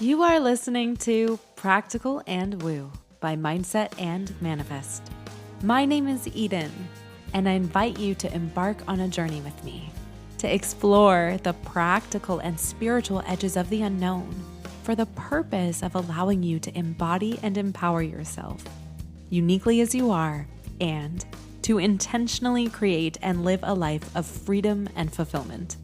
You are listening to Practical and Woo by Mindset and Manifest. My name is Eden, and I invite you to embark on a journey with me to explore the practical and spiritual edges of the unknown for the purpose of allowing you to embody and empower yourself uniquely as you are, and to intentionally create and live a life of freedom and fulfillment.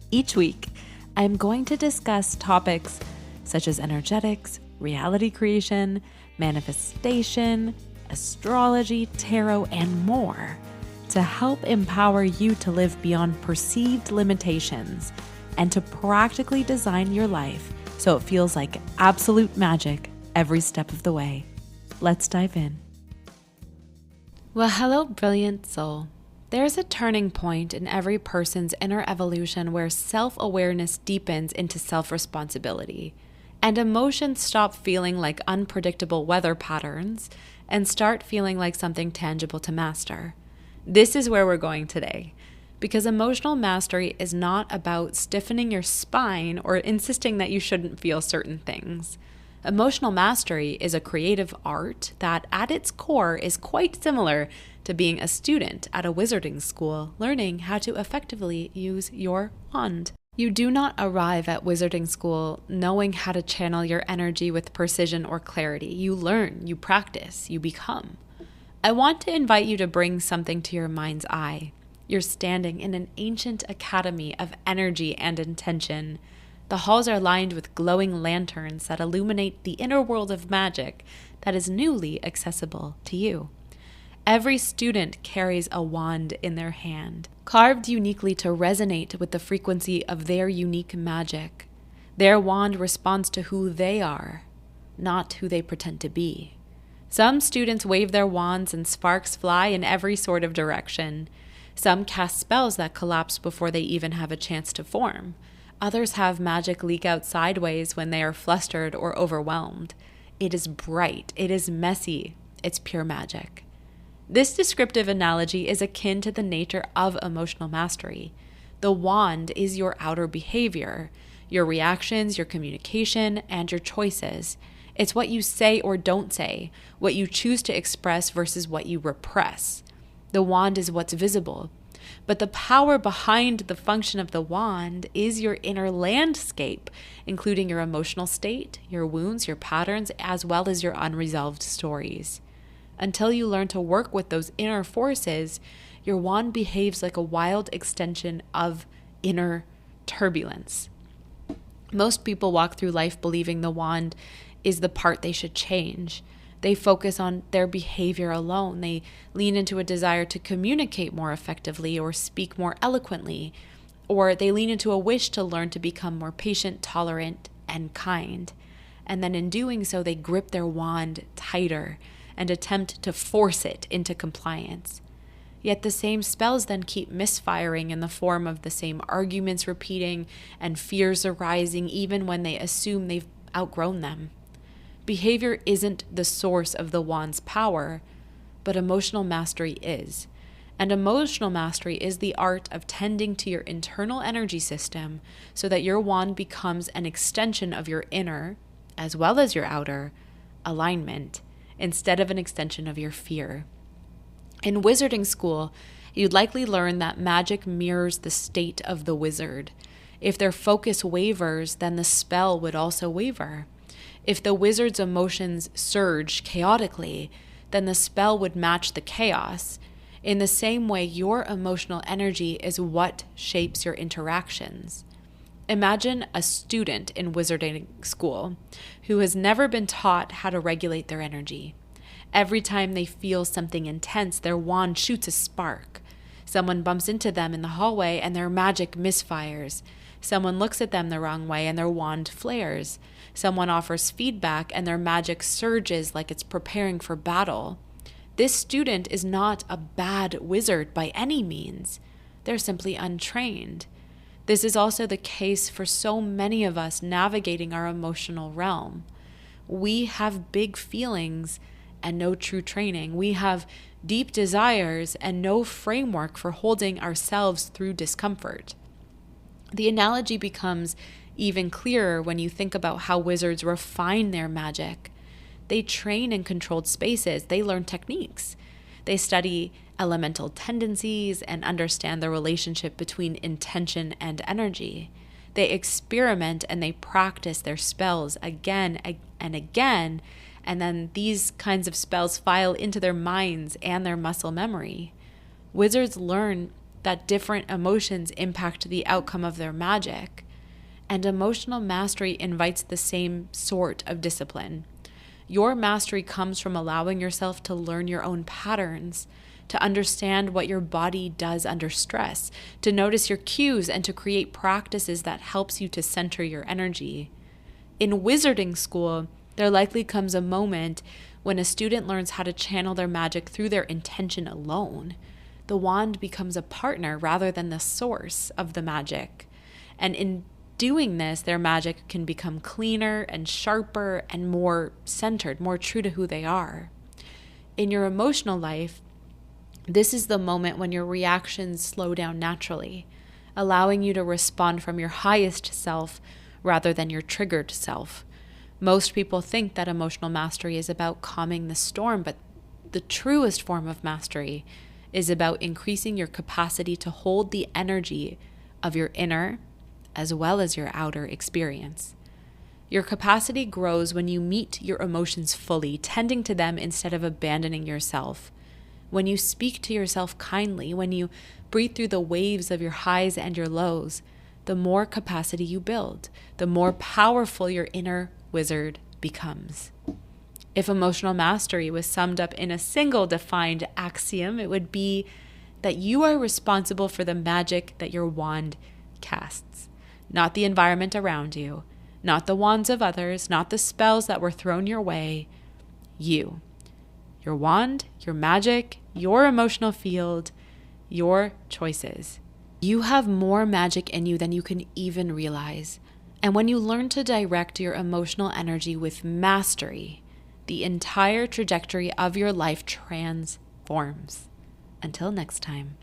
Each week, I am going to discuss topics such as energetics, reality creation, manifestation, astrology, tarot, and more to help empower you to live beyond perceived limitations and to practically design your life so it feels like absolute magic every step of the way. Let's dive in. Well, hello, brilliant soul. There's a turning point in every person's inner evolution where self-awareness deepens into self-responsibility, and emotions stop feeling like unpredictable weather patterns and start feeling like something tangible to master. This is where we're going today, because emotional mastery is not about stiffening your spine or insisting that you shouldn't feel certain things. Emotional mastery is a creative art that, at its core, is quite similar to being a student at a wizarding school, learning how to effectively use your wand. You do not arrive at wizarding school knowing how to channel your energy with precision or clarity. You learn, you practice, you become. I want to invite you to bring something to your mind's eye. You're standing in an ancient academy of energy and intention. The halls are lined with glowing lanterns that illuminate the inner world of magic that is newly accessible to you. Every student carries a wand in their hand, carved uniquely to resonate with the frequency of their unique magic. Their wand responds to who they are, not who they pretend to be. Some students wave their wands and sparks fly in every sort of direction. Some cast spells that collapse before they even have a chance to form. Others have magic leak out sideways when they are flustered or overwhelmed. It is bright, it is messy, it's pure magic. This descriptive analogy is akin to the nature of emotional mastery. The wand is your outer behavior, your reactions, your communication, and your choices. It's what you say or don't say, what you choose to express versus what you repress. The wand is what's visible, but the power behind the function of the wand is your inner landscape, including your emotional state, your wounds, your patterns, as well as your unresolved stories. Until you learn to work with those inner forces, your wand behaves like a wild extension of inner turbulence. Most people walk through life believing the wand is the part they should change. They focus on their behavior alone. They lean into a desire to communicate more effectively or speak more eloquently, or they lean into a wish to learn to become more patient, tolerant, and kind. And then in doing so, they grip their wand tighter and attempt to force it into compliance. Yet the same spells then keep misfiring in the form of the same arguments repeating and fears arising even when they assume they've outgrown them. Behavior isn't the source of the wand's power, but emotional mastery is. And emotional mastery is the art of tending to your internal energy system so that your wand becomes an extension of your inner, as well as your outer, alignment, instead of an extension of your fear. In wizarding school, you'd likely learn that magic mirrors the state of the wizard. If their focus wavers, then the spell would also waver. If the wizard's emotions surge chaotically, then the spell would match the chaos. In the same way, your emotional energy is what shapes your interactions. Imagine a student in wizarding school who has never been taught how to regulate their energy. Every time they feel something intense, their wand shoots a spark. Someone bumps into them in the hallway and their magic misfires. Someone looks at them the wrong way and their wand flares. Someone offers feedback and their magic surges like it's preparing for battle. This student is not a bad wizard by any means. They're simply untrained. This is also the case for so many of us navigating our emotional realm. We have big feelings and no true training. We have deep desires and no framework for holding ourselves through discomfort. The analogy becomes even clearer when you think about how wizards refine their magic. They train in controlled spaces. They learn techniques. They study elemental tendencies and understand the relationship between intention and energy. They experiment and they practice their spells again and again, and then these kinds of spells file into their minds and their muscle memory. Wizards learn that different emotions impact the outcome of their magic, and emotional mastery invites the same sort of discipline. Your mastery comes from allowing yourself to learn your own patterns, to understand what your body does under stress, to notice your cues, and to create practices that helps you to center your energy. In wizarding school, there likely comes a moment when a student learns how to channel their magic through their intention alone. The wand becomes a partner rather than the source of the magic. And in doing this, their magic can become cleaner and sharper and more centered, more true to who they are. In your emotional life, this is the moment when your reactions slow down naturally, allowing you to respond from your highest self rather than your triggered self. Most people think that emotional mastery is about calming the storm, but the truest form of mastery is about increasing your capacity to hold the energy of your inner as well as your outer experience. Your capacity grows when you meet your emotions fully, tending to them instead of abandoning yourself. When you speak to yourself kindly, when you breathe through the waves of your highs and your lows, the more capacity you build, the more powerful your inner wizard becomes. If emotional mastery was summed up in a single defined axiom, it would be that you are responsible for the magic that your wand casts, not the environment around you, not the wands of others, not the spells that were thrown your way. You, your wand, your magic, your emotional field, your choices. You have more magic in you than you can even realize. And when you learn to direct your emotional energy with mastery, the entire trajectory of your life transforms. Until next time.